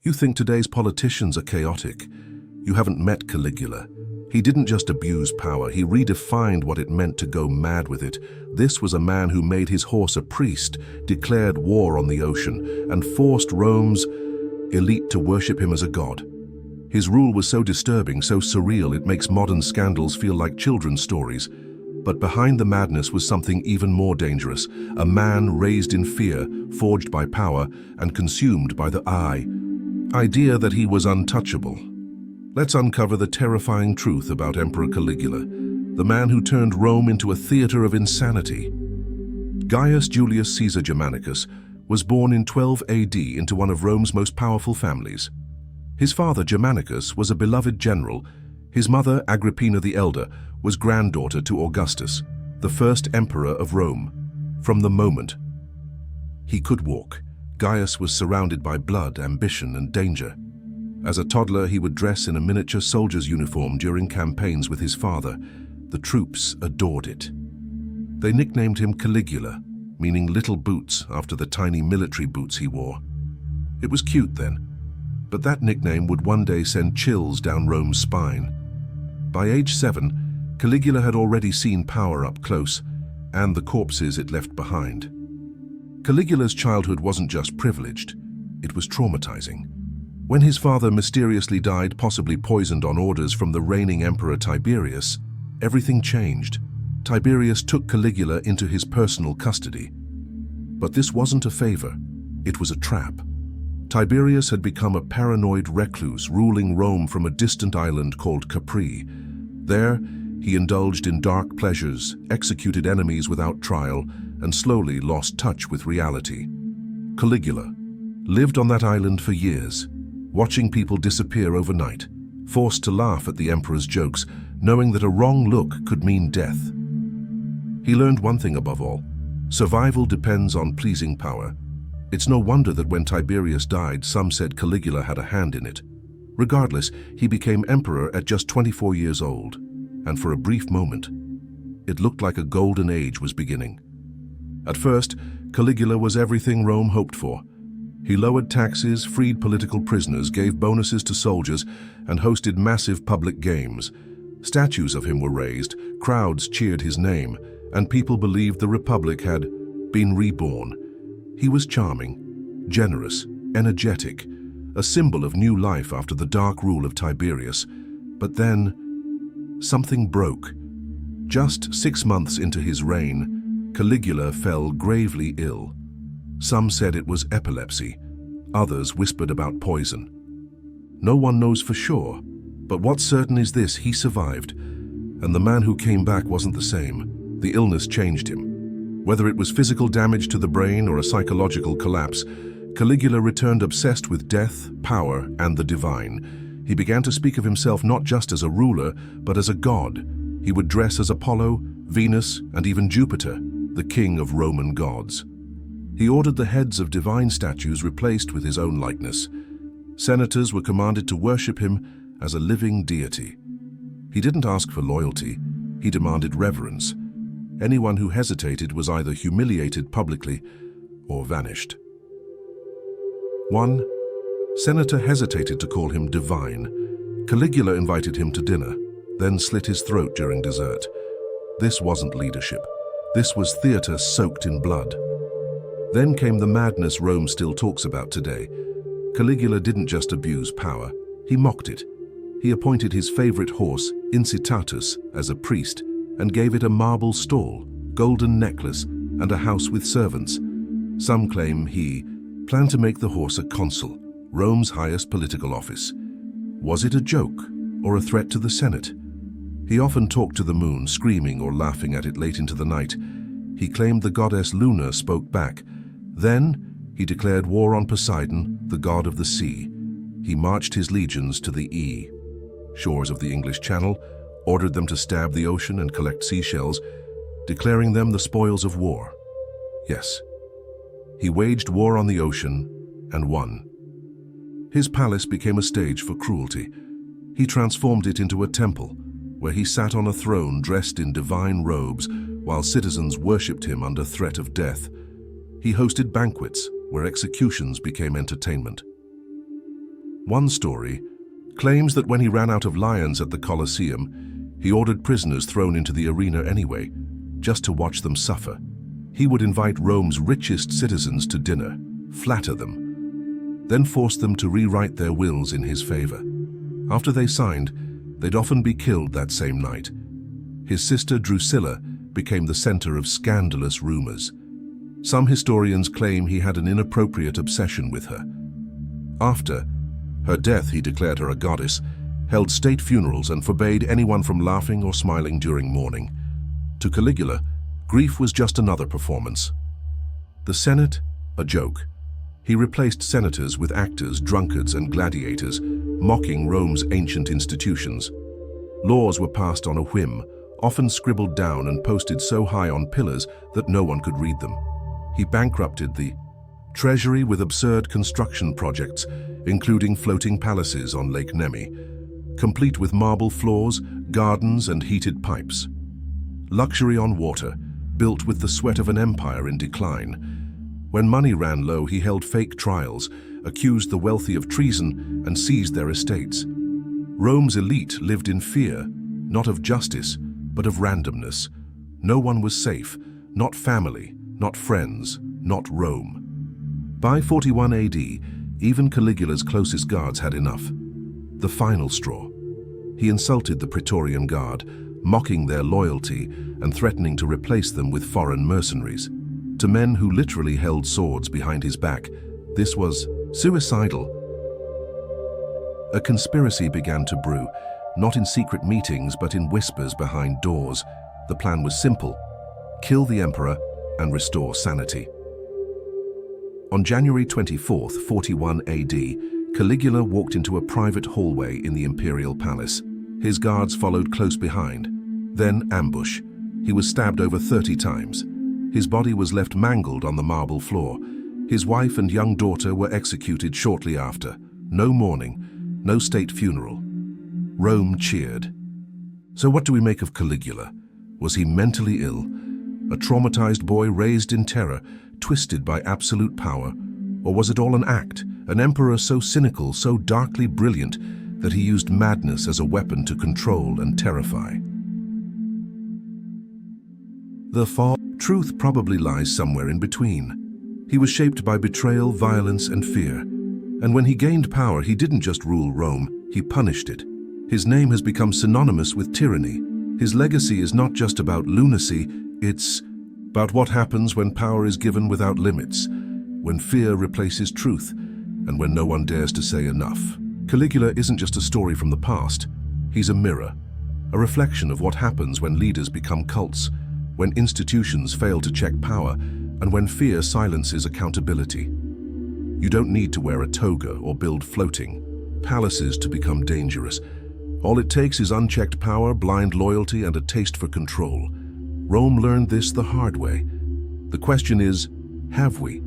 You think today's politicians are chaotic. You haven't met Caligula. He didn't just abuse power, he redefined what it meant to go mad with it. This was a man who made his horse a priest, declared war on the ocean, and forced Rome's elite to worship him as a god. His rule was so disturbing, so surreal, it makes modern scandals feel like children's stories. But behind the madness was something even more dangerous, a man raised in fear, forged by power, and consumed by the idea that he was untouchable. Let's uncover the terrifying truth about Emperor Caligula, the man who turned Rome into a theater of insanity. Gaius Julius Caesar Germanicus was born in 12 AD into one of Rome's most powerful families. His father, Germanicus, was a beloved general. His mother, Agrippina the Elder, was granddaughter to Augustus, the first emperor of Rome. From the moment he could walk, Gaius was surrounded by blood, ambition, and danger. As a toddler, he would dress in a miniature soldier's uniform during campaigns with his father. The troops adored it. They nicknamed him Caligula, meaning little boots, after the tiny military boots he wore. It was cute then, but that nickname would one day send chills down Rome's spine. By age 7, Caligula had already seen power up close, and the corpses it left behind. Caligula's childhood wasn't just privileged, it was traumatizing. When his father mysteriously died, possibly poisoned on orders from the reigning emperor Tiberius, everything changed. Tiberius took Caligula into his personal custody. But this wasn't a favor, it was a trap. Tiberius had become a paranoid recluse, ruling Rome from a distant island called Capri. There, he indulged in dark pleasures, executed enemies without trial, and slowly lost touch with reality. Caligula lived on that island for years, watching people disappear overnight, forced to laugh at the emperor's jokes, knowing that a wrong look could mean death. He learned one thing above all: survival depends on pleasing power. It's no wonder that when Tiberius died, some said Caligula had a hand in it. Regardless, he became emperor at just 24 years old, and for a brief moment, it looked like a golden age was beginning. At first, Caligula was everything Rome hoped for. He lowered taxes, freed political prisoners, gave bonuses to soldiers, and hosted massive public games. Statues of him were raised, crowds cheered his name, and people believed the Republic had been reborn. He was charming, generous, energetic, a symbol of new life after the dark rule of Tiberius. But then, something broke. Just 6 months into his reign, Caligula fell gravely ill. Some said it was epilepsy, others whispered about poison. No one knows for sure, but what's certain is this: he survived, and the man who came back wasn't the same. The illness changed him. Whether it was physical damage to the brain or a psychological collapse, Caligula returned obsessed with death, power, and the divine. He began to speak of himself not just as a ruler, but as a god. He would dress as Apollo, Venus, and even Jupiter, the king of Roman gods. He ordered the heads of divine statues replaced with his own likeness. Senators were commanded to worship him as a living deity. He didn't ask for loyalty, he demanded reverence. Anyone who hesitated was either humiliated publicly or vanished. One senator hesitated to call him divine. Caligula invited him to dinner, then slit his throat during dessert. This wasn't leadership. This was theater soaked in blood. Then came the madness Rome still talks about today. Caligula didn't just abuse power, he mocked it. He appointed his favorite horse, Incitatus, as a priest, and gave it a marble stall, golden necklace, and a house with servants. Some claim he planned to make the horse a consul, Rome's highest political office. Was it a joke or a threat to the Senate? He often talked to the moon, screaming or laughing at it late into the night. He claimed the goddess Luna spoke back. Then he declared war on Poseidon, the god of the sea. He marched his legions to the shores of the English Channel, ordered them to stab the ocean and collect seashells, declaring them the spoils of war. Yes, he waged war on the ocean and won. His palace became a stage for cruelty. He transformed it into a temple, where he sat on a throne dressed in divine robes, while citizens worshipped him under threat of death. He hosted banquets, where executions became entertainment. One story claims that when he ran out of lions at the Colosseum, he ordered prisoners thrown into the arena anyway, just to watch them suffer. He would invite Rome's richest citizens to dinner, flatter them, then force them to rewrite their wills in his favor. After they signed, they'd often be killed that same night. His sister Drusilla became the center of scandalous rumors. Some historians claim he had an inappropriate obsession with her. After her death, he declared her a goddess, held state funerals, and forbade anyone from laughing or smiling during mourning. To Caligula, grief was just another performance. The Senate, a joke. He replaced senators with actors, drunkards, and gladiators, mocking Rome's ancient institutions. Laws were passed on a whim, often scribbled down and posted so high on pillars that no one could read them. He bankrupted the treasury with absurd construction projects, including floating palaces on Lake Nemi, complete with marble floors, gardens, and heated pipes. Luxury on water, built with the sweat of an empire in decline. When money ran low, he held fake trials, accused the wealthy of treason, and seized their estates. Rome's elite lived in fear, not of justice, but of randomness. No one was safe, not family, not friends, not Rome. By 41 AD, even Caligula's closest guards had enough. The final straw. He insulted the Praetorian Guard, mocking their loyalty and threatening to replace them with foreign mercenaries. To men who literally held swords behind his back, this was suicidal. A conspiracy began to brew, not in secret meetings but in whispers behind doors. The plan was simple: kill the emperor and restore sanity. On January 24, 41 AD, Caligula walked into a private hallway in the imperial palace. His guards followed close behind. Then ambush. He was stabbed over 30 times. His body was left mangled on the marble floor. His wife and young daughter were executed shortly after. No mourning, no state funeral. Rome cheered. So what do we make of Caligula? Was he mentally ill? A traumatized boy raised in terror, twisted by absolute power? Or was it all an act, an emperor so cynical, so darkly brilliant, that he used madness as a weapon to control and terrify? The truth probably lies somewhere in between. He was shaped by betrayal, violence, and fear. And when he gained power, he didn't just rule Rome, he punished it. His name has become synonymous with tyranny. His legacy is not just about lunacy, it's about what happens when power is given without limits, when fear replaces truth, and when no one dares to say enough. Caligula isn't just a story from the past. He's a mirror, a reflection of what happens when leaders become cults, when institutions fail to check power, and when fear silences accountability. You don't need to wear a toga or build floating palaces to become dangerous. All it takes is unchecked power, blind loyalty, and a taste for control. Rome learned this the hard way. The question is, have we?